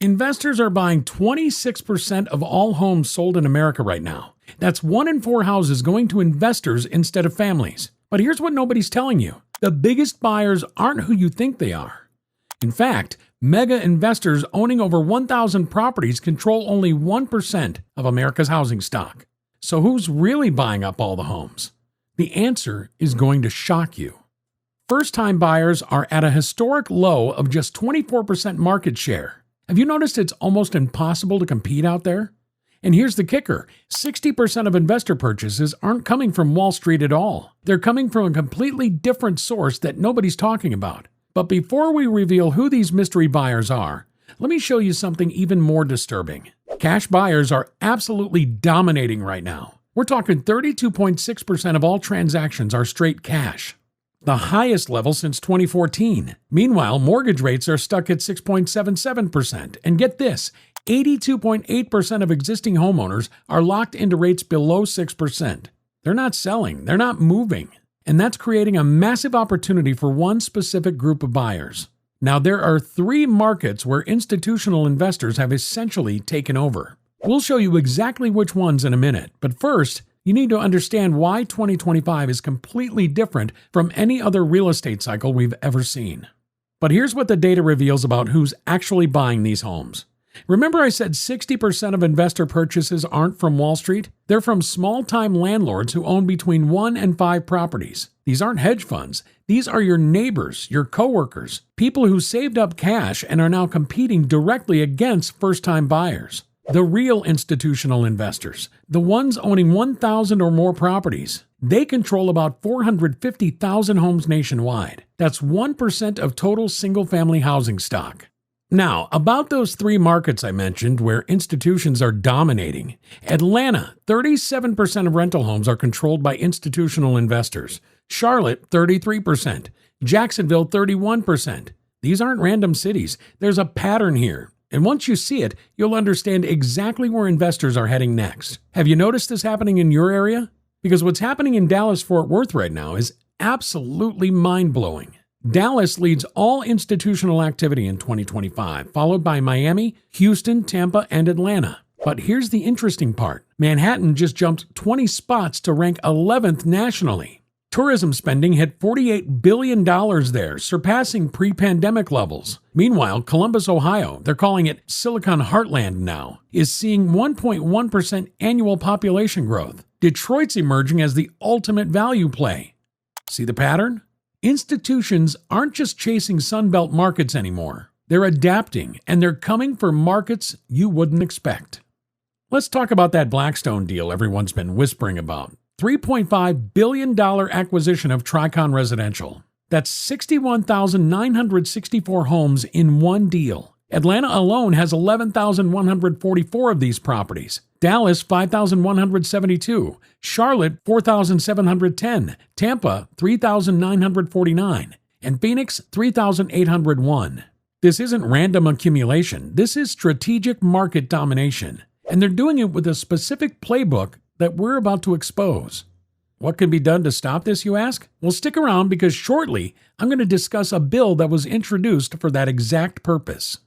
Investors are buying 26% of all homes sold in America right now. That's 1 in 4 houses going to investors instead of families. But here's what nobody's telling you. The biggest buyers aren't who you think they are. In fact, mega investors owning over 1,000 properties control only 1% of America's housing stock. So who's really buying up all the homes? The answer is going to shock you. First-time buyers are at a historic low of just 24% market share. Have you noticed it's almost impossible to compete out there? And here's the kicker. 60% of investor purchases aren't coming from Wall Street at all. They're coming from a completely different source that nobody's talking about. But before we reveal who these mystery buyers are, let me show you something even more disturbing. Cash buyers are absolutely dominating right now. We're talking 32.6% of all transactions are straight cash, the highest level since 2014. Meanwhile, mortgage rates are stuck at 6.77%. And get this, 82.8% of existing homeowners are locked into rates below 6%. They're not selling, they're not moving. And that's creating a massive opportunity for one specific group of buyers. Now, there are 3 markets where institutional investors have essentially taken over. We'll show you exactly which ones in a minute, but first, you need to understand why 2025 is completely different from any other real estate cycle we've ever seen. But here's what the data reveals about who's actually buying these homes. Remember I said 60% of investor purchases aren't from Wall Street? They're from small-time landlords who own between 1 and 5 properties. These aren't hedge funds. These are your neighbors, your coworkers, people who saved up cash and are now competing directly against first-time buyers. The real institutional investors, the ones owning 1,000 or more properties, they control about 450,000 homes nationwide. That's 1% of total single-family housing stock. Now, about those 3 markets I mentioned where institutions are dominating. Atlanta, 37% of rental homes are controlled by institutional investors. Charlotte, 33%. Jacksonville, 31%. These aren't random cities. There's a pattern here. And once you see it, you'll understand exactly where investors are heading next. Have you noticed this happening in your area? Because what's happening in Dallas-Fort Worth right now is absolutely mind-blowing. Dallas leads all institutional activity in 2025, followed by Miami, Houston, Tampa, and Atlanta. But here's the interesting part. Manhattan just jumped 20 spots to rank 11th nationally. Tourism spending hit $48 billion there, surpassing pre-pandemic levels. Meanwhile, Columbus, Ohio, they're calling it Silicon Heartland now, is seeing 1.1% annual population growth. Detroit's emerging as the ultimate value play. See the pattern? Institutions aren't just chasing Sunbelt markets anymore. They're adapting, and they're coming for markets you wouldn't expect. Let's talk about that Blackstone deal everyone's been whispering about. $3.5 billion acquisition of Tricon Residential. That's 61,964 homes in one deal. Atlanta alone has 11,144 of these properties. Dallas, 5,172. Charlotte, 4,710. Tampa, 3,949. And Phoenix, 3,801. This isn't random accumulation. This is strategic market domination. And they're doing it with a specific playbook that we're about to expose. What can be done to stop this, you ask? Well, stick around because shortly I'm going to discuss a bill that was introduced for that exact purpose.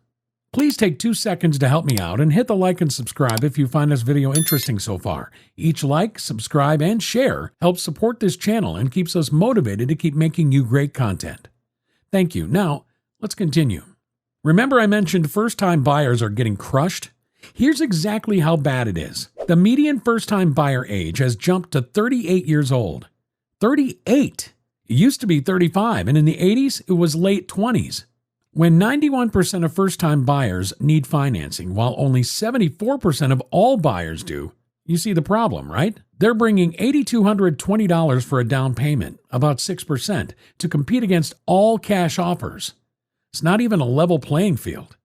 Please take 2 seconds to help me out and hit the like and subscribe if you find this video interesting so far. Each like, subscribe, and share helps support this channel and keeps us motivated to keep making you great content. Thank you. Now, let's continue. Remember I mentioned first-time buyers are getting crushed? Here's exactly how bad it is. The median first-time buyer age has jumped to 38 years old. 38! It used to be 35, and in the 80s, it was late 20s. When 91% of first-time buyers need financing, while only 74% of all buyers do, you see the problem, right? They're bringing $8,220 for a down payment, about 6%, to compete against all cash offers. It's not even a level playing field.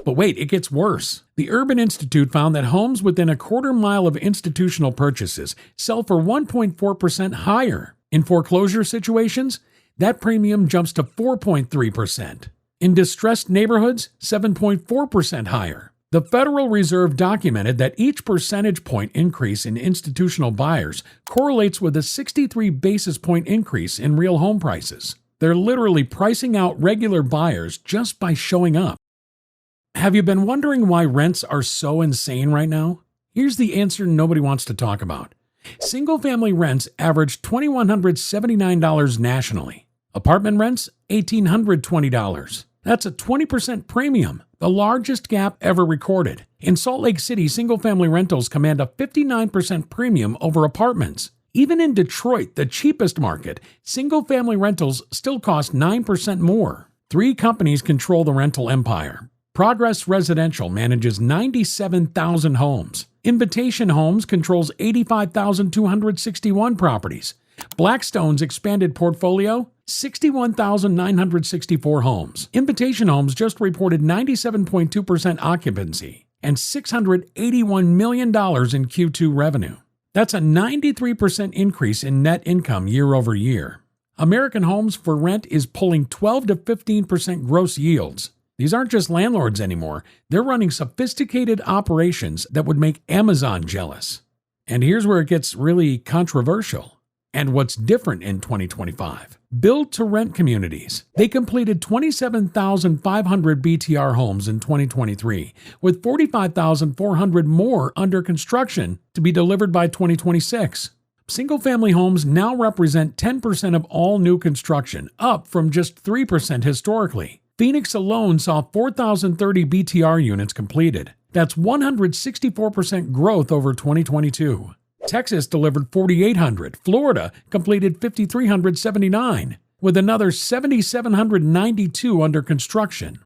But wait, it gets worse. The Urban Institute found that homes within a quarter mile of institutional purchases sell for 1.4% higher. In foreclosure situations, that premium jumps to 4.3%. In distressed neighborhoods, 7.4% higher. The Federal Reserve documented that each percentage point increase in institutional buyers correlates with a 63 basis point increase in real home prices. They're literally pricing out regular buyers just by showing up. Have you been wondering why rents are so insane right now? Here's the answer nobody wants to talk about. Single-family rents average $2,179 nationally. Apartment rents, $1,820. That's a 20% premium, the largest gap ever recorded. In Salt Lake City, single-family rentals command a 59% premium over apartments. Even in Detroit, the cheapest market, single-family rentals still cost 9% more. 3 companies control the rental empire. Progress Residential manages 97,000 homes. Invitation Homes controls 85,261 properties. Blackstone's expanded portfolio, 61,964 homes. Invitation Homes just reported 97.2% occupancy and $681 million in Q2 revenue. That's a 93% increase in net income year over year. American Homes for Rent is pulling 12 to 15% gross yields. These aren't just landlords anymore. They're running sophisticated operations that would make Amazon jealous. And here's where it gets really controversial. And what's different in 2025? Build-to-rent communities. They completed 27,500 BTR homes in 2023, with 45,400 more under construction to be delivered by 2026. Single-family homes now represent 10% of all new construction, up from just 3% historically. Phoenix alone saw 4,030 BTR units completed. That's 164% growth over 2022. Texas delivered 4,800. Florida completed 5,379, with another 7,792 under construction.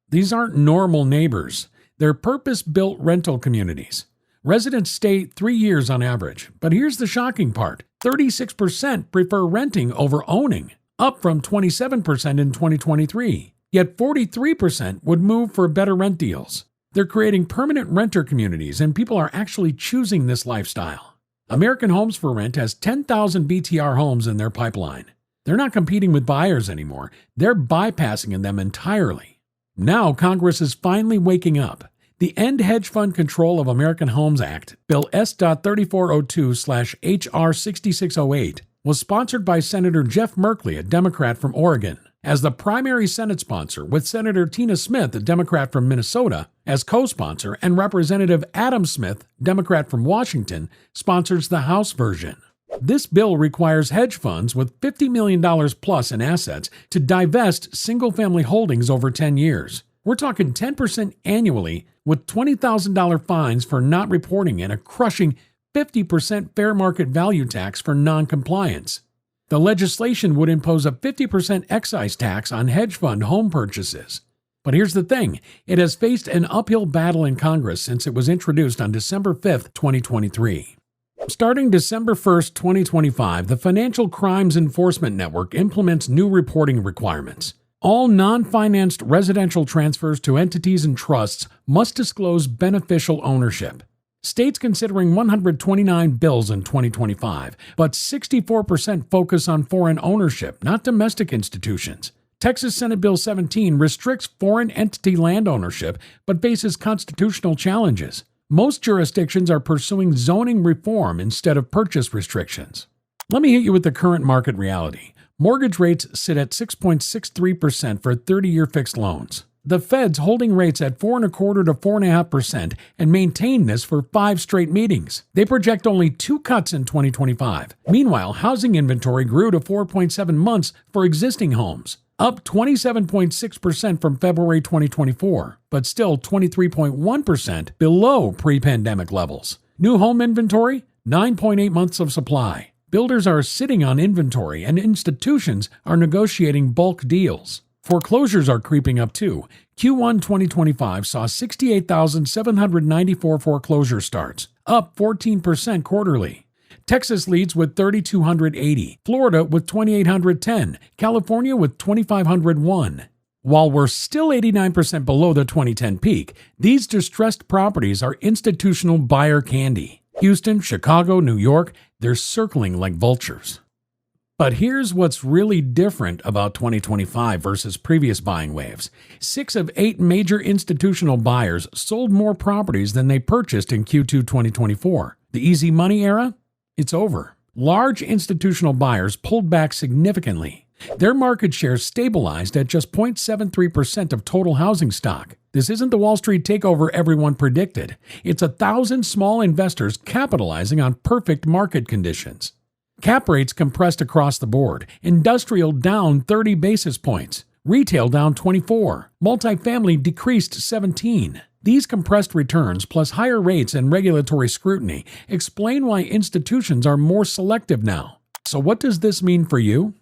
These aren't normal neighbors. They're purpose-built rental communities. Residents stay 3 years on average. But here's the shocking part. 36% prefer renting over owning, up from 27% in 2023. Yet 43% would move for better rent deals. They're creating permanent renter communities, and people are actually choosing this lifestyle. American Homes for Rent has 10,000 BTR homes in their pipeline. They're not competing with buyers anymore. They're bypassing them entirely. Now Congress is finally waking up. The End Hedge Fund Control of American Homes Act, Bill S.3402/HR 6608, was sponsored by Senator Jeff Merkley, a Democrat from Oregon, as the primary Senate sponsor, with Senator Tina Smith, a Democrat from Minnesota, as co-sponsor, and Representative Adam Smith, Democrat from Washington, sponsors the House version. This bill requires hedge funds with $50 million plus in assets to divest single-family holdings over 10 years. We're talking 10% annually, with $20,000 fines for not reporting and a crushing 50% fair market value tax for non-compliance. The legislation would impose a 50% excise tax on hedge fund home purchases. But here's the thing, it has faced an uphill battle in Congress since it was introduced on December 5, 2023. Starting December 1, 2025, the Financial Crimes Enforcement Network implements new reporting requirements. All non-financed residential transfers to entities and trusts must disclose beneficial ownership. States considering 129 bills in 2025, but 64% focus on foreign ownership, not domestic institutions. Texas Senate Bill 17 restricts foreign entity land ownership, but faces constitutional challenges. Most jurisdictions are pursuing zoning reform instead of purchase restrictions. Let me hit you with the current market reality. Mortgage rates sit at 6.63% for 30-year fixed loans. The Fed's holding rates at 4.25% to 4.5% and maintain this for 5 straight meetings. They project only 2 cuts in 2025. Meanwhile, housing inventory grew to 4.7 months for existing homes, up 27.6% from February 2024, but still 23.1% below pre-pandemic levels. New home inventory, 9.8 months of supply. Builders are sitting on inventory and institutions are negotiating bulk deals. Foreclosures are creeping up too. Q1 2025 saw 68,794 foreclosure starts, up 14% quarterly. Texas leads with 3,280, Florida with 2,810, California with 2,501. While we're still 89% below the 2010 peak, these distressed properties are institutional buyer candy. Houston, Chicago, New York, they're circling like vultures. But here's what's really different about 2025 versus previous buying waves. 6 of 8 major institutional buyers sold more properties than they purchased in Q2 2024. The easy money era? It's over. Large institutional buyers pulled back significantly. Their market share stabilized at just 0.73% of total housing stock. This isn't the Wall Street takeover everyone predicted. It's 1,000 small investors capitalizing on perfect market conditions. Cap rates compressed across the board. Industrial down 30 basis points. Retail down 24. Multifamily decreased 17. These compressed returns, plus higher rates and regulatory scrutiny, explain why institutions are more selective now. So what does this mean for you?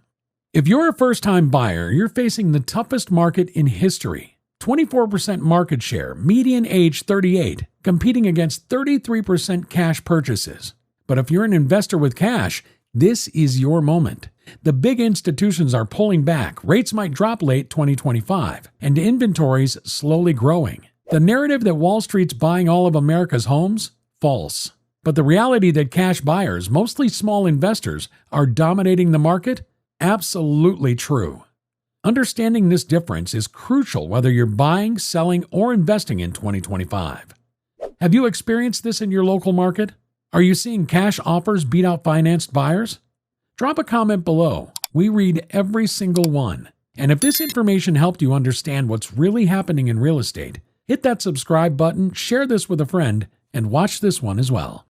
If you're a first-time buyer, you're facing the toughest market in history. 24% market share, median age 38, competing against 33% cash purchases. But if you're an investor with cash, this is your moment. The big institutions are pulling back, rates might drop late 2025, and inventories slowly growing. The narrative that Wall Street's buying all of America's homes? False. But the reality that cash buyers, mostly small investors, are dominating the market? Absolutely true. Understanding this difference is crucial whether you're buying, selling, or investing in 2025. Have you experienced this in your local market? Are you seeing cash offers beat out financed buyers? Drop a comment below. We read every single one. And if this information helped you understand what's really happening in real estate, hit that subscribe button, share this with a friend, and watch this one as well.